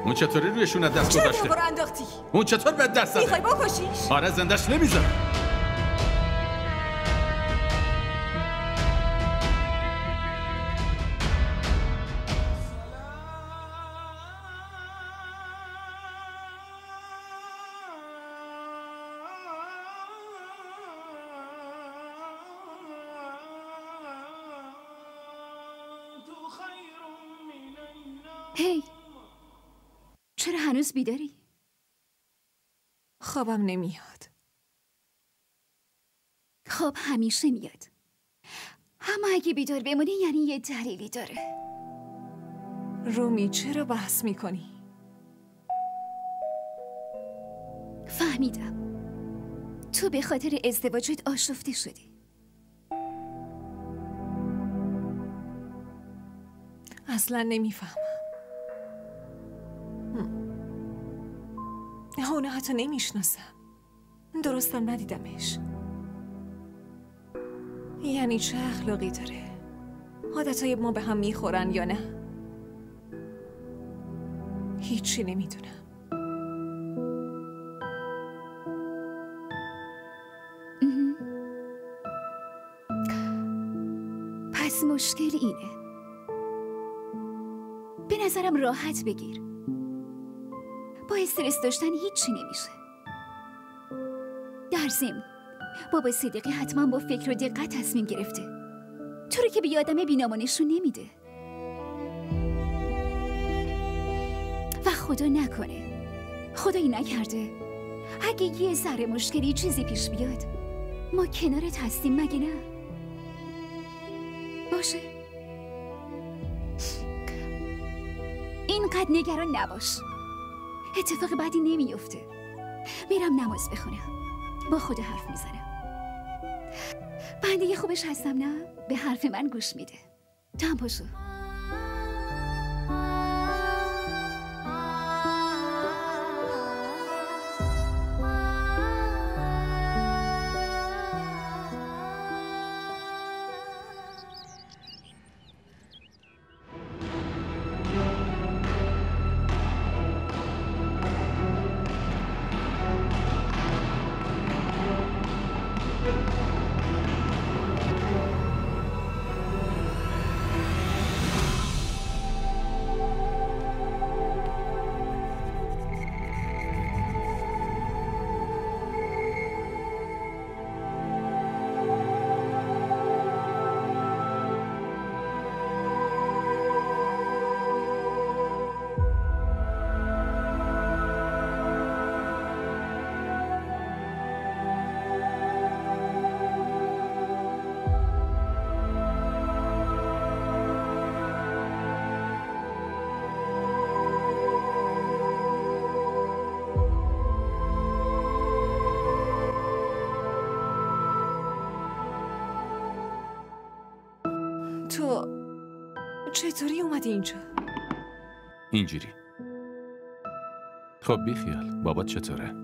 اون چطوری روی شونت دست گذاشته؟ چرا انداختی؟ اون چطور به دست زده؟ میخوای بکشیش؟ آره زندش نمیذارم. هی، چرا هنوز بیداری؟ خوابم نمیاد. خواب همیشه میاد، اما اگه بیدار بمونی یعنی یه دلیلی داره. رومی چرا بحث میکنی؟ فهمیدم تو به خاطر ازدواجت آشفته شدی. اصلا نمیفهمم. اونو حتی نمیشناسم، درستم ندیدمش. یعنی چه اخلاقی داره؟ عادتهای ما به هم میخورن یا نه؟ هیچی نمیدونم. پس مشکل اینه. به نظرم راحت بگیر، با استرس داشتن هیچی نمیشه. در ضمن بابا صدیقی حتما با فکر و دقت تصمیم گرفته، تو رو که به یه آدم بی‌نام و نشون نمیده. و خدا نکنه، خدایی نکرده، اگه یه ذره مشکلی چیزی پیش بیاد ما کنارت هستیم مگه نه؟ باشه؟ اینقدر نگران نباش، اتفاق بدی نمیفته. میرم نماز بخونم، با خدا حرف میزنم. بنده خوبش هستم نه؟ به حرف من گوش میده. تو هم پاشو. تو چطوری اومدی اینجا؟ اینجوری. خب بی خیال، بابات چطوره؟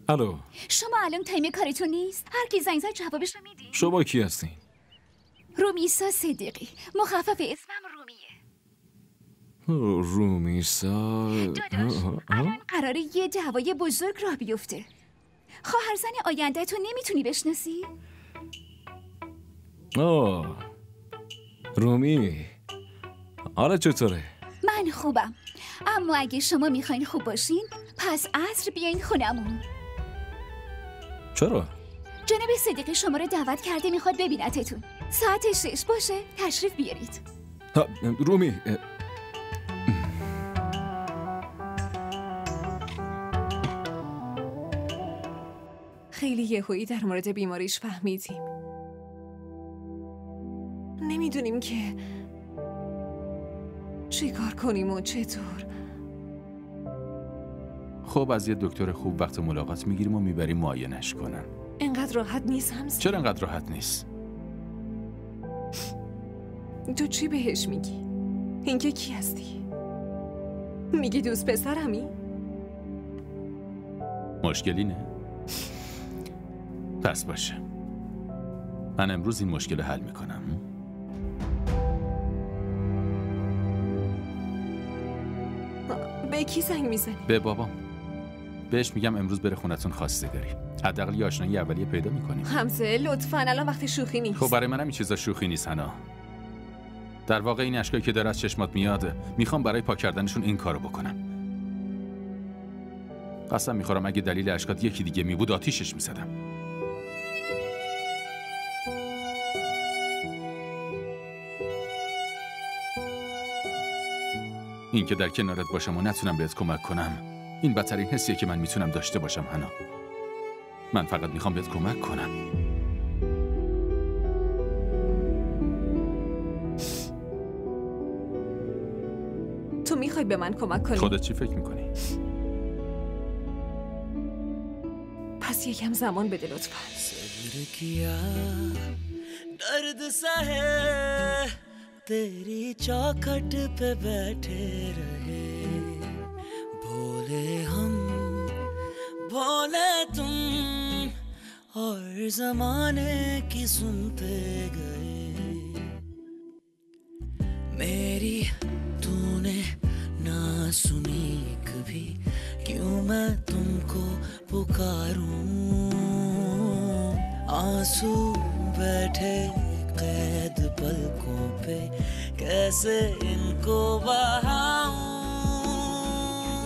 الو. شما الان تایم کارتون نیست؟ هر کی زنگ زد جوابش رو میدی؟ شما کی هستین؟ رومیسا صدیقی، مخفف اسمم رومیه. رومیسا داداش، الان قراره یه دعوای بزرگ راه بیفته. خواهرزن آینده تو نمیتونی بشناسی؟ رومی، حالا چطوره؟ من خوبم، اما اگه شما میخواین خوب باشین پس عصر بیاین خونمون. چرا؟ جناب صدیقی شما رو دعوت کرده، میخواد ببینتتون. ساعت 6 باشه، تشریف بیارید. رومی، خیلی یهویی در مورد بیماریش فهمیدیم. نمیدونیم که چی کار کنیم و چطور. خب از یه دکتر خوب وقت ملاقات میگیریم و میبریم معاینش کنن. اینقدر راحت نیست همسر. چرا اینقدر راحت نیست؟ تو چی بهش میگی؟ اینکه کی هستی؟ میگی دوست پسرمی؟ مشکلی نه؟ پس باشه، من امروز این مشکل حل میکنم. به کی زنگ میزنی؟ به بابام. بهش میگم امروز بره خونتون خواستگاری. حداقل یه آشنایی اولیه پیدا میکنیم. حمزه لطفاً الان وقت شوخی نیست. خب برای منم این چیزا شوخی نیست حنا. در واقع این اشکایی که داره از چشمات میاد، میخوام برای پاک کردنشون این کارو بکنم. قسم میخورم اگه دلیل اشکات یکی دیگه میبود آتیشش میزدم. این که در کنارت باشم و نتونم بهت کمک کنم، این بدترین حسیه که من میتونم داشته باشم حنا. من فقط میخوام بهت کمک کنم. تو میخوای به من کمک کنی؟ خودت چی فکر میکنی؟ پس یکم زمان بده لطفاً. صبر کیا درد सा है तेरी चौखट पे बैठे रहे भोले हम भोले तुम और ज़माने की सुनते गए मेरी तूने ना सुनी कभी क्यों मैं तुमको पुकारूं आंसू बैठे कैद पलकों पे कैसे इनको बहाऊं